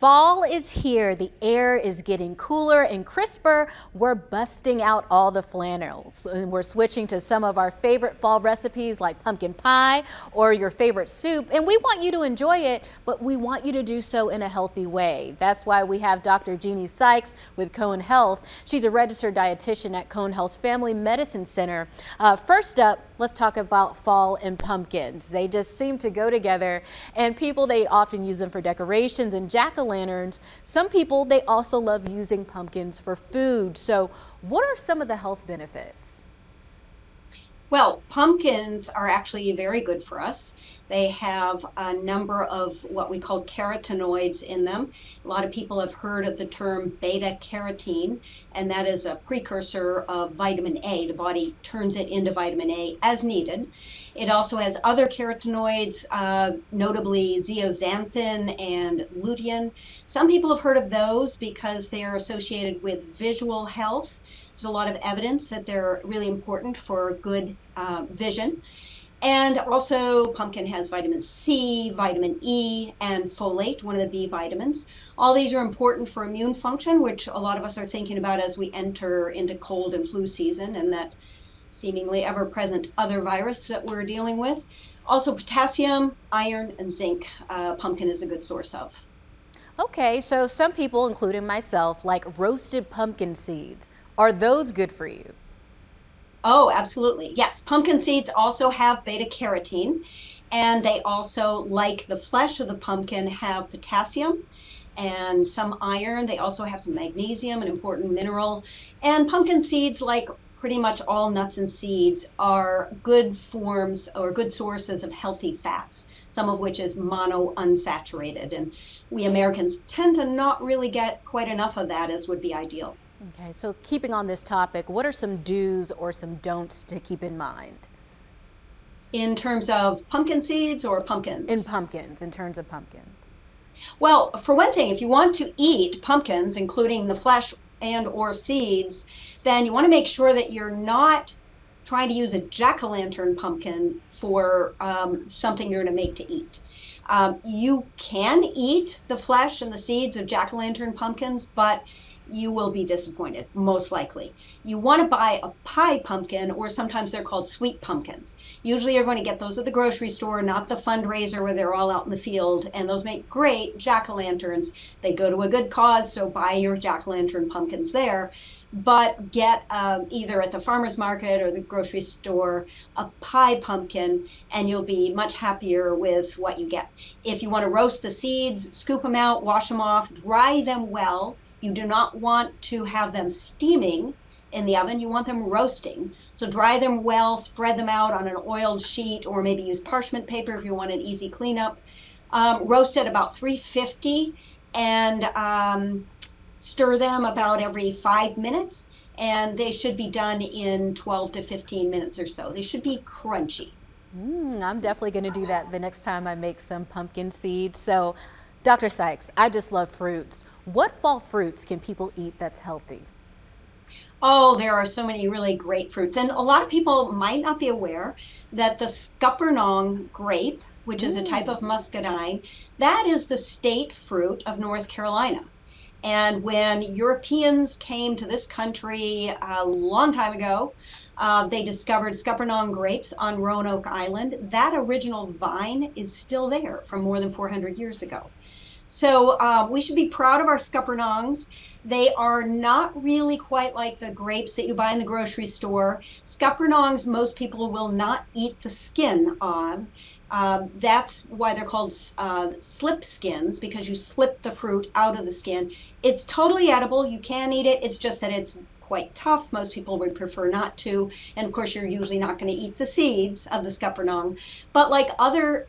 Fall is here. The air is getting cooler and crisper. We're busting out all the flannels and we're switching to some of our favorite fall recipes like pumpkin pie or your favorite soup. And we want you to enjoy it, but we want you to do so in a healthy way. That's why we have Dr. Jeannie Sykes with Cone Health. She's a registered dietitian at Cone Health's Family Medicine Center. First up, let's talk about fall and pumpkins. They just seem to go together, and people, they often use them for decorations and jack-o'-lanterns. Some people, they also love using pumpkins for food. So what are some of the health benefits? Well, pumpkins are actually very good for us. They have a number of what we call carotenoids in them. A lot of people have heard of the term beta carotene, and that is a precursor of vitamin A. The body turns it into vitamin A as needed. It also has other carotenoids, notably zeaxanthin and lutein. Some people have heard of those because they are associated with visual health. There's a lot of evidence that they're really important for good vision. And also, pumpkin has vitamin C, vitamin E, and folate, one of the B vitamins. All these are important for immune function, which a lot of us are thinking about as we enter into cold and flu season and that seemingly ever-present other virus that we're dealing with. Also, potassium, iron, and zinc, pumpkin is a good source of. Okay, so some people, including myself, like roasted pumpkin seeds. Are those good for you? Oh, absolutely. Yes, pumpkin seeds also have beta carotene, and they also, like the flesh of the pumpkin, have potassium and some iron. They also have some magnesium, an important mineral. And pumpkin seeds, like pretty much all nuts and seeds, are good forms or good sources of healthy fats, some of which is monounsaturated. And we Americans tend to not really get quite enough of that as would be ideal. Okay, so keeping on this topic, what are some do's or some don'ts to keep in mind? In terms of pumpkin seeds or pumpkins? In terms of pumpkins. Well, for one thing, if you want to eat pumpkins, including the flesh and or seeds, then you want to make sure that you're not trying to use a jack-o'-lantern pumpkin for something you're going to make to eat. You can eat the flesh and the seeds of jack-o'-lantern pumpkins, but you will be disappointed, most likely. You want to buy a pie pumpkin, or sometimes they're called sweet pumpkins. Usually you're going to get those at the grocery store, not the fundraiser where they're all out in the field, and those make great jack-o'-lanterns. They go to a good cause, so buy your jack-o'-lantern pumpkins there. But get either at the farmer's market or the grocery store a pie pumpkin, and you'll be much happier with what you get. If you want to roast the seeds, scoop them out, wash them off, dry them well. You do not want to have them steaming in the oven. You want them roasting. So dry them well, spread them out on an oiled sheet, or maybe use parchment paper if you want an easy cleanup. Roast at about 350 and stir them about every 5 minutes. And they should be done in 12 to 15 minutes or so. They should be crunchy. I'm definitely going to do that the next time I make some pumpkin seeds. So, Dr. Sykes, I just love fruits. What fall fruits can people eat that's healthy? Oh, there are so many really great fruits. And a lot of people might not be aware that the Scuppernong grape, which is a type of muscadine, that is the state fruit of North Carolina. And when Europeans came to this country a long time ago, they discovered Scuppernong grapes on Roanoke Island. That original vine is still there from more than 400 years ago. So we should be proud of our Scuppernongs. They are not really quite like the grapes that you buy in the grocery store. Scuppernongs, most people will not eat the skin on. That's why they're called slip skins, because you slip the fruit out of the skin. It's totally edible. You can eat it. It's just that it's quite tough. Most people would prefer not to. And of course, you're usually not going to eat the seeds of the Scuppernong. But like other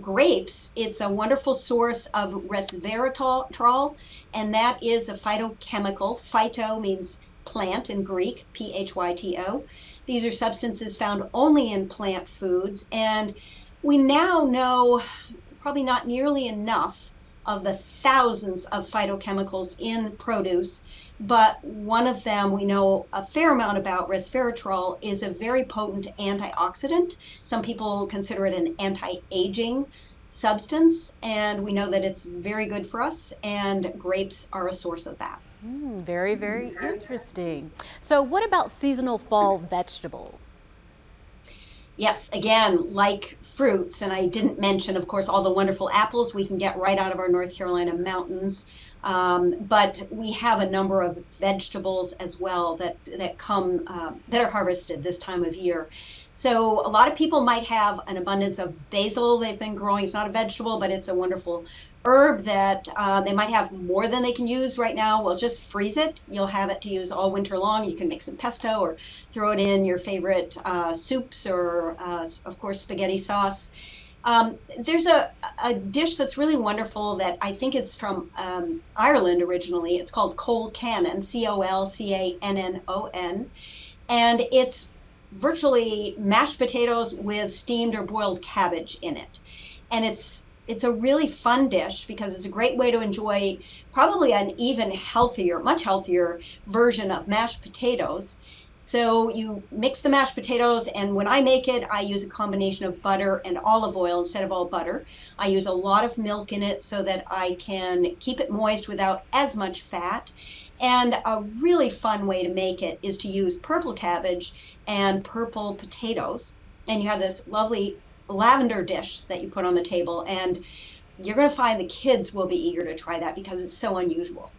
grapes, it's a wonderful source of resveratrol, and that is a phytochemical. Phyto means plant in Greek, P-H-Y-T-O. These are substances found only in plant foods, and we now know probably not nearly enough of the thousands of phytochemicals in produce, but one of them we know a fair amount about, resveratrol, is a very potent antioxidant. Some people consider it an anti-aging substance, and we know that it's very good for us, and grapes are a source of that. Very, very interesting. So what about seasonal fall vegetables? Yes, again, like fruits, and I didn't mention, of course, all the wonderful apples we can get right out of our North Carolina mountains. But we have a number of vegetables as well that come that are harvested this time of year. So a lot of people might have an abundance of basil they've been growing. It's not a vegetable, but it's a wonderful herb that they might have more than they can use right now. Well, just freeze it. You'll have it to use all winter long. You can make some pesto or throw it in your favorite soups or, of course, spaghetti sauce. There's a dish that's really wonderful that I think is from Ireland originally. It's called Colcannon, Colcannon, and it's virtually mashed potatoes with steamed or boiled cabbage in it. And it's a really fun dish because it's a great way to enjoy probably an even healthier, much healthier version of mashed potatoes. So you mix the mashed potatoes, and when I make it, I use a combination of butter and olive oil instead of all butter. I use a lot of milk in it so that I can keep it moist without as much fat. And a really fun way to make it is to use purple cabbage and purple potatoes. And you have this lovely lavender dish that you put on the table, and you're going to find the kids will be eager to try that because it's so unusual.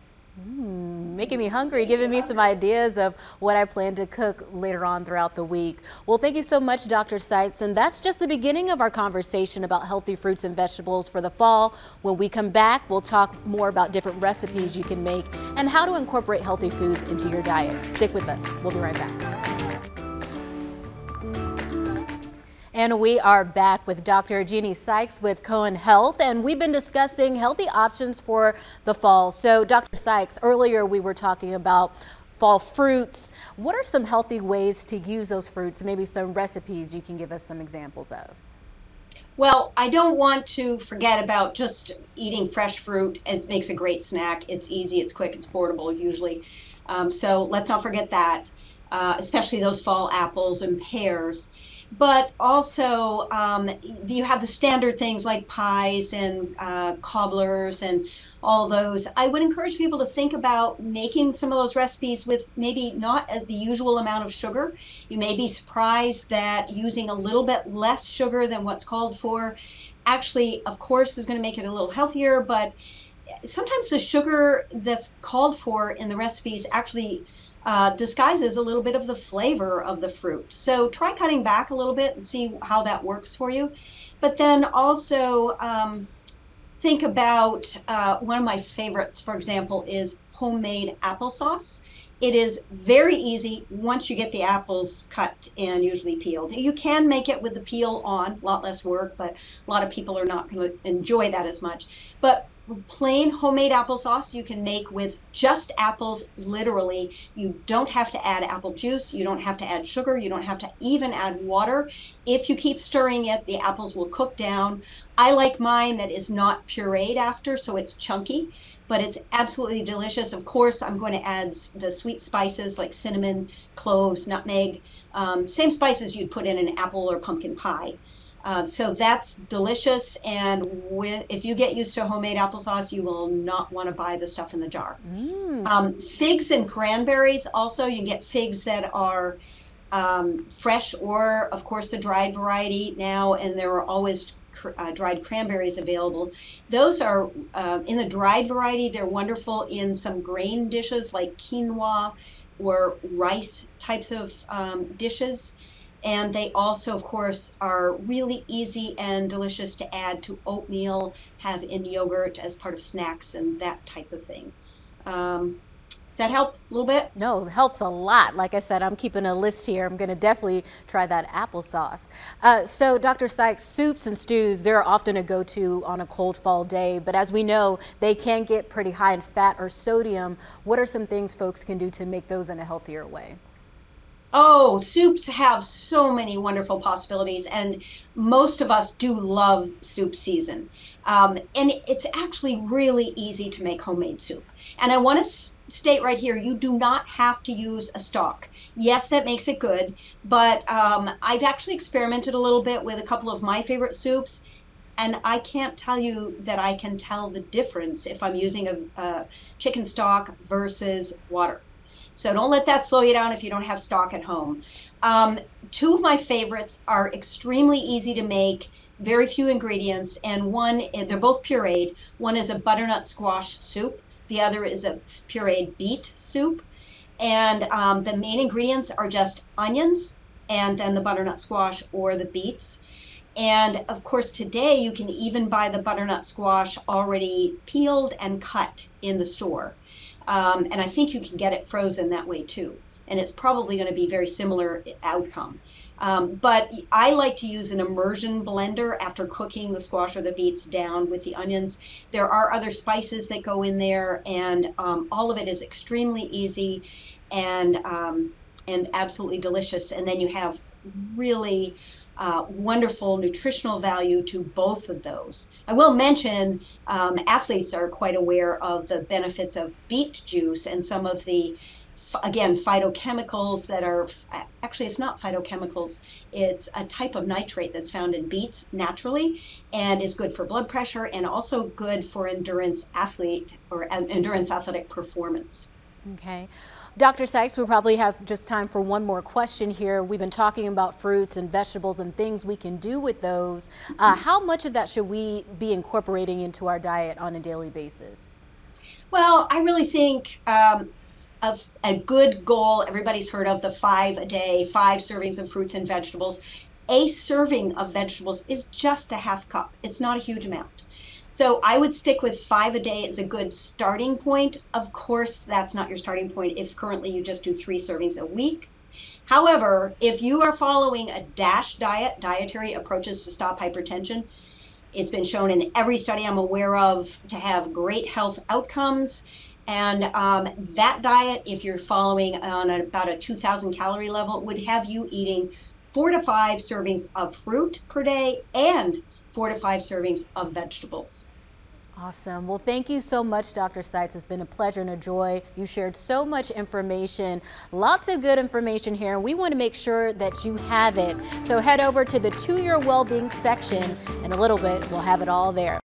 Making me hungry, giving me some ideas of what I plan to cook later on throughout the week. Well, thank you so much, Dr. Sykes. And that's just the beginning of our conversation about healthy fruits and vegetables for the fall. When we come back, we'll talk more about different recipes you can make and how to incorporate healthy foods into your diet. Stick with us. We'll be right back. And we are back with Dr. Jeannie Sykes with Cohen Health, and we've been discussing healthy options for the fall. So, Dr. Sykes, earlier we were talking about fall fruits. What are some healthy ways to use those fruits? Maybe some recipes you can give us some examples of. Well, I don't want to forget about just eating fresh fruit. It makes a great snack. It's easy, it's quick, it's affordable usually. So let's not forget that, especially those fall apples and pears. But also, you have the standard things like pies and cobblers and all those. I would encourage people to think about making some of those recipes with maybe not the usual amount of sugar. You may be surprised that using a little bit less sugar than what's called for actually, of course, is going to make it a little healthier, but sometimes the sugar that's called for in the recipes actually disguises a little bit of the flavor of the fruit. So try cutting back a little bit and see how that works for you. But then also think about one of my favorites, for example, is homemade applesauce. It is very easy once you get the apples cut and usually peeled. You can make it with the peel on, a lot less work, but a lot of people are not going to enjoy that as much. But plain homemade applesauce you can make with just apples, literally. You don't have to add apple juice, you don't have to add sugar, you don't have to even add water. If you keep stirring it, the apples will cook down. I like mine that is not pureed after, so it's chunky, but it's absolutely delicious. Of course, I'm going to add the sweet spices like cinnamon, cloves, nutmeg, same spices you'd put in an apple or pumpkin pie. So that's delicious, and if you get used to homemade applesauce, you will not want to buy the stuff in the jar. Figs and cranberries also, you can get figs that are fresh or, of course, the dried variety now, and there are always dried cranberries available. Those are, in the dried variety, they're wonderful in some grain dishes like quinoa or rice types of dishes. And they also, of course, are really easy and delicious to add to oatmeal, have in yogurt as part of snacks and that type of thing. Does that help a little bit? No, it helps a lot. Like I said, I'm keeping a list here. I'm going to definitely try that applesauce. So, Dr. Sykes, soups and stews, they're often a go-to on a cold fall day. But as we know, they can get pretty high in fat or sodium. What are some things folks can do to make those in a healthier way? Oh, soups have so many wonderful possibilities, and most of us do love soup season. And it's actually really easy to make homemade soup. And I want to state right here, you do not have to use a stock. Yes, that makes it good, but I've actually experimented a little bit with a couple of my favorite soups. And I can't tell you that I can tell the difference if I'm using a chicken stock versus water. So don't let that slow you down if you don't have stock at home. Two of my favorites are extremely easy to make, very few ingredients, and they're both pureed. One is a butternut squash soup. The other is a pureed beet soup. And the main ingredients are just onions and then the butternut squash or the beets. And of course, today you can even buy the butternut squash already peeled and cut in the store. And I think you can get it frozen that way too. And it's probably going to be very similar outcome. But I like to use an immersion blender after cooking the squash or the beets down with the onions. There are other spices that go in there, and all of it is extremely easy and absolutely delicious. And then you have really wonderful nutritional value to both of those. I will mention athletes are quite aware of the benefits of beet juice and some of the, again, phytochemicals that are, actually it's not phytochemicals, it's a type of nitrate that's found in beets naturally and is good for blood pressure and also good for endurance athletic performance. Okay. Dr. Sykes, we probably have just time for one more question here. We've been talking about fruits and vegetables and things we can do with those. How much of that should we be incorporating into our diet on a daily basis? Well, I really think of a good goal, everybody's heard of the 5 a day, 5 servings of fruits and vegetables. A serving of vegetables is just a half cup. It's not a huge amount. So I would stick with 5 a day as a good starting point. Of course, that's not your starting point if currently you just do 3 servings a week. However, if you are following a DASH diet, dietary approaches to stop hypertension, it's been shown in every study I'm aware of to have great health outcomes. And that diet, if you're following on about a 2,000 calorie level, would have you eating 4 to 5 servings of fruit per day and 4 to 5 servings of vegetables. Awesome. Well, thank you so much, Dr. Sykes. It's been a pleasure and a joy. You shared so much information, lots of good information here, and we want to make sure that you have it. So head over to the To Your Wellbeing section. In a little bit, we'll have it all there.